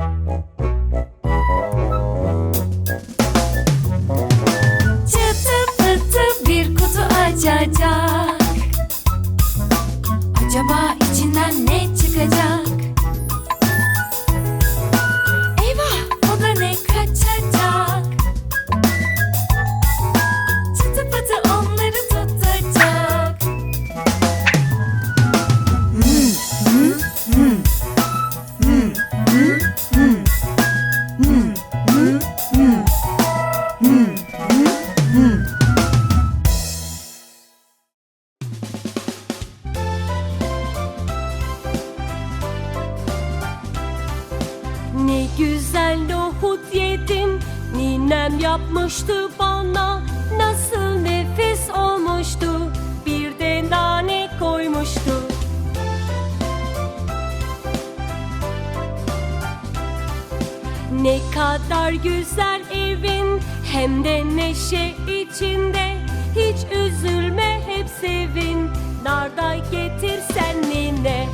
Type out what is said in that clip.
Çıtı pıtı bir kutu açacak. Acaba içinden ne çıkacak? Eyvah, o da ne kaçacak? Çıtı pıtı onları tutacak. Ne güzel nohut yedim, ninem yapmıştı bana. Nasıl nefis olmuştu, bir de nane koymuştu. Ne kadar güzel evin, hem de neşe içinde. Hiç üzülme, hep sevin, narda getirsen nine.